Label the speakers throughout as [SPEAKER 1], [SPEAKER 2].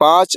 [SPEAKER 1] 5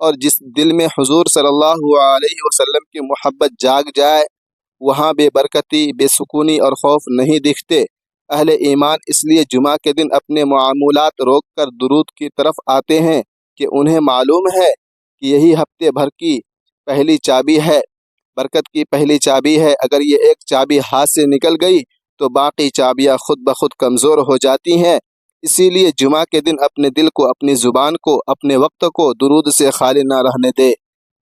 [SPEAKER 1] اور جس دل میں حضور صلی اللہ علیہ وسلم کی محبت جاگ جائے وہاں بے برکتی، بے سکونی اور خوف نہیں دکھتے۔ اہل ایمان اس لیے جمعہ کے دن اپنے معاملات روک کر درود کی طرف آتے ہیں کہ انہیں معلوم ہے کہ یہی ہفتے بھر کی پہلی چابی ہے، برکت کی پہلی چابی ہے۔ اگر یہ ایک چابی ہاتھ سے نکل گئی تو باقی چابیاں خود بخود کمزور ہو جاتی ہیں۔ اسی لیے جمعہ کے دن اپنے دل کو، اپنی زبان کو، اپنے وقت کو درود سے خالی نہ رہنے دے۔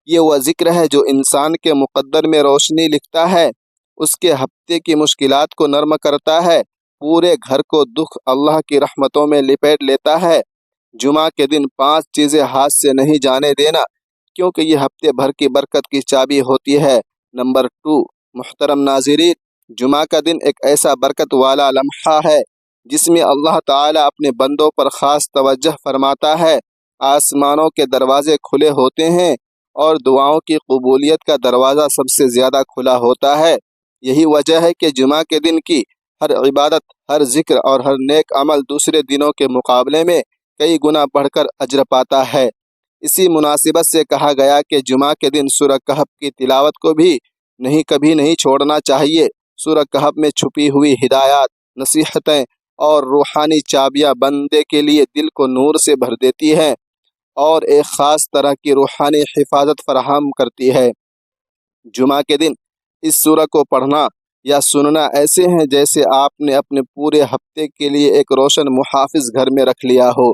[SPEAKER 1] یہ وہ ذکر ہے جو انسان کے مقدر میں روشنی لکھتا ہے، اس کے ہفتے کی مشکلات کو نرم کرتا ہے، پورے گھر کو دکھ اللہ کی رحمتوں میں لپیٹ لیتا ہے۔ جمعہ کے دن 5 چیزیں ہاتھ سے نہیں جانے دینا، کیونکہ یہ ہفتے بھر کی برکت کی چابی ہوتی ہے۔ نمبر 2، محترم ناظرین، جمعہ کا دن ایک ایسا برکت والا لمحہ ہے جس میں اللہ تعالیٰ اپنے بندوں پر خاص توجہ فرماتا ہے۔ آسمانوں کے دروازے کھلے ہوتے ہیں اور دعاؤں کی قبولیت کا دروازہ سب سے زیادہ کھلا ہوتا ہے۔ یہی وجہ ہے کہ جمعہ کے دن کی ہر عبادت، ہر ذکر اور ہر نیک عمل دوسرے دنوں کے مقابلے میں کئی گنا بڑھ کر اجر پاتا ہے۔ اسی مناسبت سے کہا گیا کہ جمعہ کے دن سورہ کہف کی تلاوت کو بھی کبھی نہیں چھوڑنا چاہیے۔ سورہ کہف میں چھپی ہوئی ہدایات، نصیحتیں اور روحانی چابیاں بندے کے لیے دل کو نور سے بھر دیتی ہیں اور ایک خاص طرح کی روحانی حفاظت فراہم کرتی ہے۔ جمعہ کے دن اس سورہ کو پڑھنا یا سننا ایسے ہیں جیسے آپ نے اپنے پورے ہفتے کے لیے ایک روشن محافظ گھر میں رکھ لیا ہو،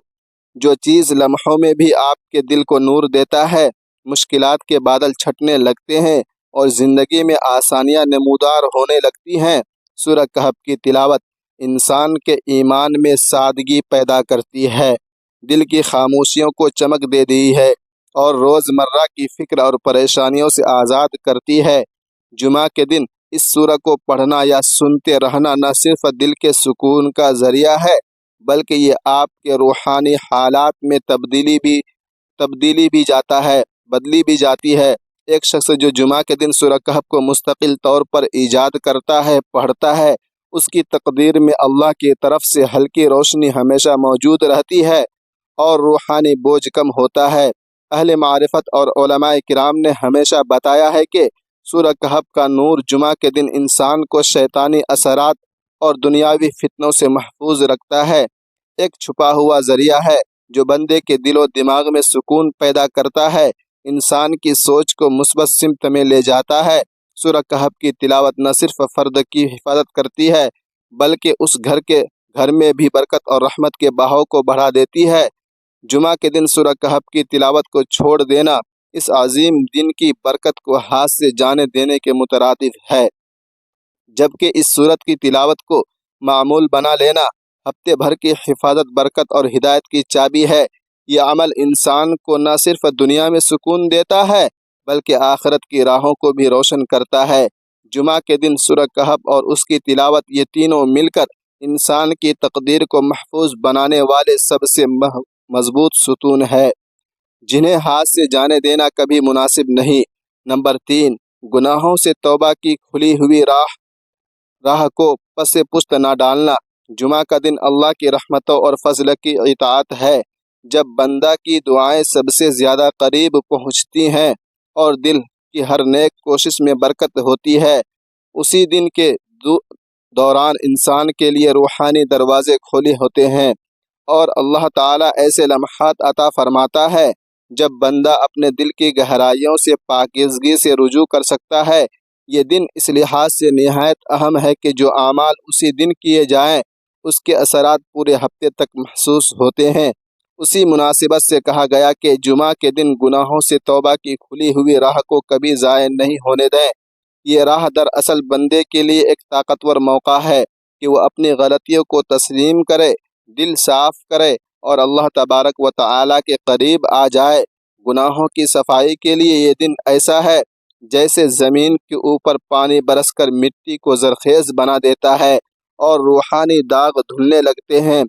[SPEAKER 1] جو چیز لمحوں میں بھی آپ کے دل کو نور دیتا ہے۔ مشکلات کے بادل چھٹنے لگتے ہیں اور زندگی میں آسانیاں نمودار ہونے لگتی ہیں۔ سورہ کہف کی تلاوت انسان کے ایمان میں سادگی پیدا کرتی ہے، دل کی خاموشیوں کو چمک دے دی ہے اور روزمرہ کی فکر اور پریشانیوں سے آزاد کرتی ہے۔ جمعہ کے دن اس سورہ کو پڑھنا یا سنتے رہنا نہ صرف دل کے سکون کا ذریعہ ہے، بلکہ یہ آپ کے روحانی حالات میں بدلی بھی جاتی ہے۔ ایک شخص جو جمعہ کے دن سورہ کہف کو مستقل طور پر ایجاد کرتا ہے، پڑھتا ہے، اس کی تقدیر میں اللہ کی طرف سے ہلکی روشنی ہمیشہ موجود رہتی ہے اور روحانی بوجھ کم ہوتا ہے۔ اہل معرفت اور علماء کرام نے ہمیشہ بتایا ہے کہ سورہ کہف کا نور جمعہ کے دن انسان کو شیطانی اثرات اور دنیاوی فتنوں سے محفوظ رکھتا ہے۔ ایک چھپا ہوا ذریعہ ہے جو بندے کے دل و دماغ میں سکون پیدا کرتا ہے، انسان کی سوچ کو مثبت سمت میں لے جاتا ہے۔ سورہ کہف کی تلاوت نہ صرف فرد کی حفاظت کرتی ہے بلکہ اس گھر میں بھی برکت اور رحمت کے بہاؤ کو بڑھا دیتی ہے۔ جمعہ کے دن سورہ کہف کی تلاوت کو چھوڑ دینا اس عظیم دن کی برکت کو ہاتھ سے جانے دینے کے مترادف ہے، جبکہ اس سورت کی تلاوت کو معمول بنا لینا ہفتے بھر کی حفاظت، برکت اور ہدایت کی چابی ہے۔ یہ عمل انسان کو نہ صرف دنیا میں سکون دیتا ہے بلکہ آخرت کی راہوں کو بھی روشن کرتا ہے۔ جمعہ کے دن سورہ کہف اور اس کی تلاوت، یہ تینوں مل کر انسان کی تقدیر کو محفوظ بنانے والے سب سے مضبوط ستون ہے، جنہیں ہاتھ سے جانے دینا کبھی مناسب نہیں۔ نمبر 3، گناہوں سے توبہ کی کھلی ہوئی راہ کو پس پشت نہ ڈالنا۔ جمعہ کا دن اللہ کی رحمتوں اور فضل کی اطاعت ہے۔ جب بندہ کی دعائیں سب سے زیادہ قریب پہنچتی ہیں اور دل کی ہر نیک کوشش میں برکت ہوتی ہے، اسی دن کے دوران انسان کے لیے روحانی دروازے کھولے ہوتے ہیں اور اللہ تعالیٰ ایسے لمحات عطا فرماتا ہے جب بندہ اپنے دل کی گہرائیوں سے پاکیزگی سے رجوع کر سکتا ہے۔ یہ دن اس لحاظ سے نہایت اہم ہے کہ جو اعمال اسی دن کیے جائیں اس کے اثرات پورے ہفتے تک محسوس ہوتے ہیں۔ اسی مناسبت سے کہا گیا کہ جمعہ کے دن گناہوں سے توبہ کی کھلی ہوئی راہ کو کبھی ضائع نہیں ہونے دیں۔ یہ راہ دراصل بندے کے لیے ایک طاقتور موقع ہے کہ وہ اپنی غلطیوں کو تسلیم کرے، دل صاف کرے اور اللہ تبارک و تعالیٰ کے قریب آ جائے۔ گناہوں کی صفائی کے لیے یہ دن ایسا ہے جیسے زمین کے اوپر پانی برس کر مٹی کو زرخیز بنا دیتا ہے اور روحانی داغ دھلنے لگتے ہیں۔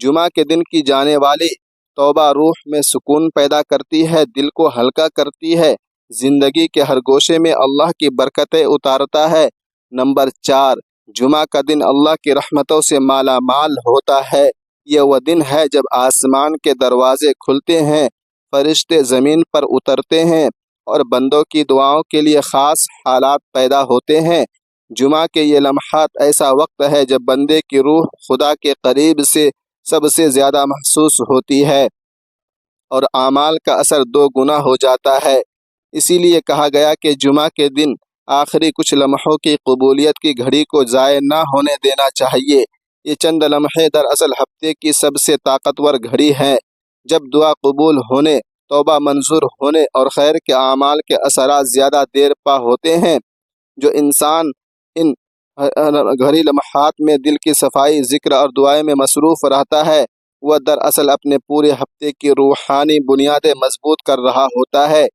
[SPEAKER 1] جمعہ کے دن کی جانے والی توبہ روح میں سکون پیدا کرتی ہے، دل کو ہلکا کرتی ہے، زندگی کے ہر گوشے میں اللہ کی برکتیں اتارتا ہے۔ نمبر 4، جمعہ کا دن اللہ کی رحمتوں سے مالا مال ہوتا ہے۔ یہ وہ دن ہے جب آسمان کے دروازے کھلتے ہیں، فرشتے زمین پر اترتے ہیں اور بندوں کی دعاؤں کے لیے خاص حالات پیدا ہوتے ہیں۔ جمعہ کے یہ لمحات ایسا وقت ہے جب بندے کی روح خدا کے قریب سے سب سے زیادہ محسوس ہوتی ہے اور اعمال کا اثر دو گنا ہو جاتا ہے۔ اسی لیے کہا گیا کہ جمعہ کے دن آخری کچھ لمحوں کی قبولیت کی گھڑی کو ضائع نہ ہونے دینا چاہیے۔ یہ چند لمحے دراصل ہفتے کی سب سے طاقتور گھڑی ہیں، جب دعا قبول ہونے، توبہ منظور ہونے اور خیر کے اعمال کے اثرات زیادہ دیر پا ہوتے ہیں۔ جو انسان ان گھڑی لمحات میں دل کی صفائی، ذکر اور دعائیں میں مصروف رہتا ہے، وہ دراصل اپنے پورے ہفتے کی روحانی بنیادیں مضبوط کر رہا ہوتا ہے۔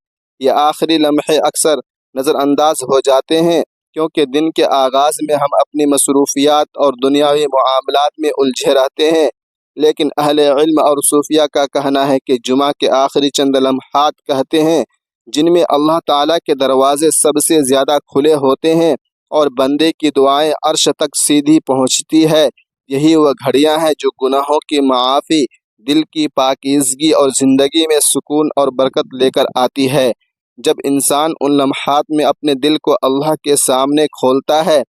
[SPEAKER 1] یہ آخری لمحے اکثر نظر انداز ہو جاتے ہیں کیونکہ دن کے آغاز میں ہم اپنی مصروفیات اور دنیاوی معاملات میں الجھے رہتے ہیں، لیکن اہل علم اور صوفیہ کا کہنا ہے کہ جمعہ کے آخری چند لمحات کہتے ہیں جن میں اللہ تعالیٰ کے دروازے سب سے زیادہ کھلے ہوتے ہیں اور بندے کی دعائیں عرش تک سیدھی پہنچتی ہے۔ یہی وہ گھڑیاں ہیں جو گناہوں کی معافی، دل کی پاکیزگی اور زندگی میں سکون اور برکت لے کر آتی ہے۔ جب انسان ان لمحات میں اپنے دل کو اللہ کے سامنے کھولتا ہے،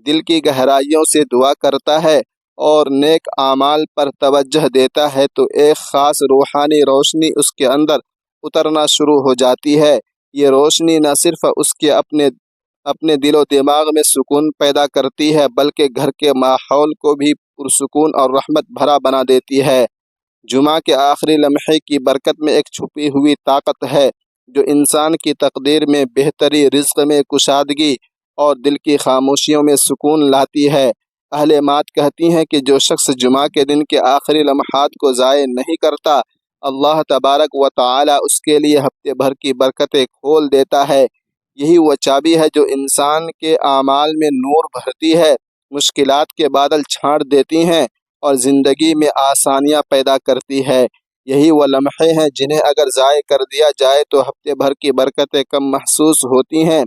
[SPEAKER 1] دل کی گہرائیوں سے دعا کرتا ہے اور نیک اعمال پر توجہ دیتا ہے تو ایک خاص روحانی روشنی اس کے اندر اترنا شروع ہو جاتی ہے۔ یہ روشنی نہ صرف اس کے اپنے دل و دماغ میں سکون پیدا کرتی ہے بلکہ گھر کے ماحول کو بھی پرسکون اور رحمت بھرا بنا دیتی ہے۔ جمعہ کے آخری لمحے کی برکت میں ایک چھپی ہوئی طاقت ہے جو انسان کی تقدیر میں بہتری، رزق میں کشادگی اور دل کی خاموشیوں میں سکون لاتی ہے۔ اہل مات کہتی ہیں کہ جو شخص جمعہ کے دن کے آخری لمحات کو ضائع نہیں کرتا، اللہ تبارک و تعالی اس کے لیے ہفتے بھر کی برکتیں کھول دیتا ہے۔ یہی وہ چابی ہے جو انسان کے اعمال میں نور بھرتی ہے، مشکلات کے بادل چھاڑ دیتی ہیں اور زندگی میں آسانیاں پیدا کرتی ہے۔ یہی وہ لمحے ہیں جنہیں اگر ضائع کر دیا جائے تو ہفتے بھر کی برکتیں کم محسوس ہوتی ہیں۔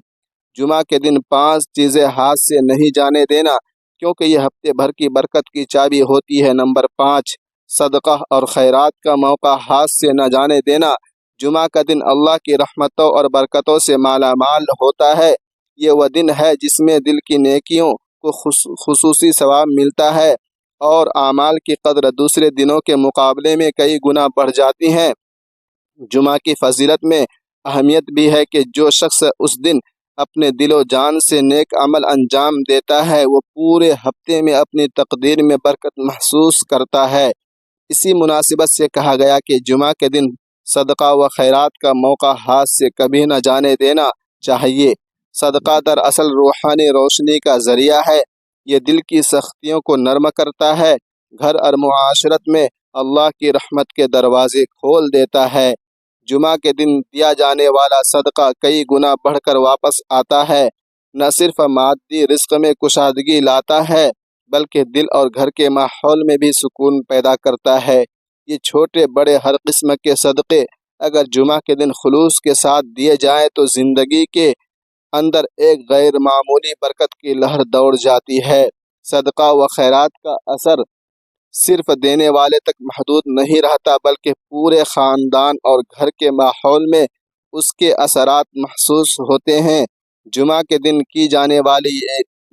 [SPEAKER 1] جمعہ کے دن 5 چیزیں ہاتھ سے نہیں جانے دینا کیونکہ یہ ہفتے بھر کی برکت کی چابی ہوتی ہے۔ نمبر 5، صدقہ اور خیرات کا موقع ہاتھ سے نہ جانے دینا۔ جمعہ کا دن اللہ کی رحمتوں اور برکتوں سے مالا مال ہوتا ہے۔ یہ وہ دن ہے جس میں دل کی نیکیوں کو خصوصی ثواب ملتا ہے اور اعمال کی قدر دوسرے دنوں کے مقابلے میں کئی گنا بڑھ جاتی ہیں۔ جمعہ کی فضیلت میں اہمیت بھی ہے کہ جو شخص اس دن اپنے دل و جان سے نیک عمل انجام دیتا ہے وہ پورے ہفتے میں اپنی تقدیر میں برکت محسوس کرتا ہے۔ اسی مناسبت سے کہا گیا کہ جمعہ کے دن صدقہ و خیرات کا موقع ہاتھ سے کبھی نہ جانے دینا چاہیے۔ صدقہ دراصل روحانی روشنی کا ذریعہ ہے۔ یہ دل کی سختیوں کو نرم کرتا ہے، گھر اور معاشرت میں اللہ کی رحمت کے دروازے کھول دیتا ہے۔ جمعہ کے دن دیا جانے والا صدقہ کئی گنا بڑھ کر واپس آتا ہے، نہ صرف مادی رزق میں کشادگی لاتا ہے بلکہ دل اور گھر کے ماحول میں بھی سکون پیدا کرتا ہے۔ یہ چھوٹے بڑے ہر قسم کے صدقے اگر جمعہ کے دن خلوص کے ساتھ دیے جائیں تو زندگی کے اندر ایک غیر معمولی برکت کی لہر دوڑ جاتی ہے۔ صدقہ و خیرات کا اثر صرف دینے والے تک محدود نہیں رہتا بلکہ پورے خاندان اور گھر کے ماحول میں اس کے اثرات محسوس ہوتے ہیں۔ جمعہ کے دن کی جانے والی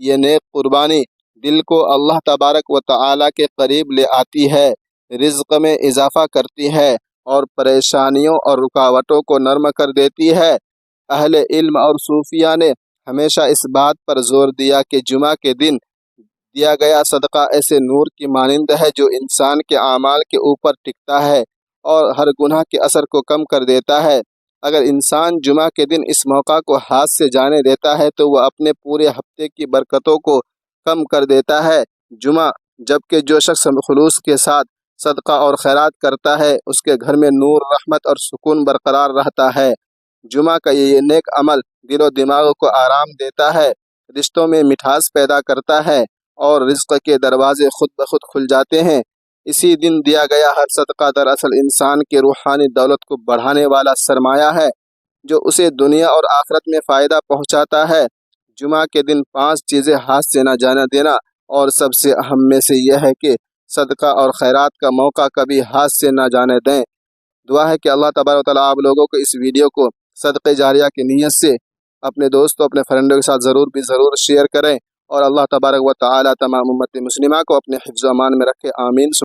[SPEAKER 1] یہ نیک قربانی دل کو اللہ تبارک و تعالی کے قریب لے آتی ہے، رزق میں اضافہ کرتی ہے اور پریشانیوں اور رکاوٹوں کو نرم کر دیتی ہے۔ اہل علم اور صوفیہ نے ہمیشہ اس بات پر زور دیا کہ جمعہ کے دن دیا گیا صدقہ ایسے نور کی مانند ہے جو انسان کے اعمال کے اوپر ٹکتا ہے اور ہر گناہ کے اثر کو کم کر دیتا ہے۔ اگر انسان جمعہ کے دن اس موقع کو ہاتھ سے جانے دیتا ہے تو وہ اپنے پورے ہفتے کی برکتوں کو کم کر دیتا ہے۔ جبکہ جو شخص خلوص کے ساتھ صدقہ اور خیرات کرتا ہے اس کے گھر میں نور، رحمت اور سکون برقرار رہتا ہے۔ جمعہ کا یہ نیک عمل دل و دماغ کو آرام دیتا ہے، رشتوں میں مٹھاس پیدا کرتا ہے اور رزق کے دروازے خود بخود کھل جاتے ہیں۔ اسی دن دیا گیا ہر صدقہ دراصل انسان کی روحانی دولت کو بڑھانے والا سرمایہ ہے جو اسے دنیا اور آخرت میں فائدہ پہنچاتا ہے۔ جمعہ کے دن 5 چیزیں ہاتھ سے نہ جانا دینا اور سب سے اہم میں سے یہ ہے کہ صدقہ اور خیرات کا موقع کبھی ہاتھ سے نہ جانے دیں۔ دعا ہے کہ اللہ تبارک و تعالیٰ آپ لوگوں کو اس ویڈیو کو صدقہ جاریہ کی نیت سے اپنے دوستوں اپنے فرینڈوں کے ساتھ ضرور شیئر کریں، اور اللہ تبارک و تعالیٰ تمام امت مسلمہ کو اپنے حفظ و امان میں رکھے، آمین۔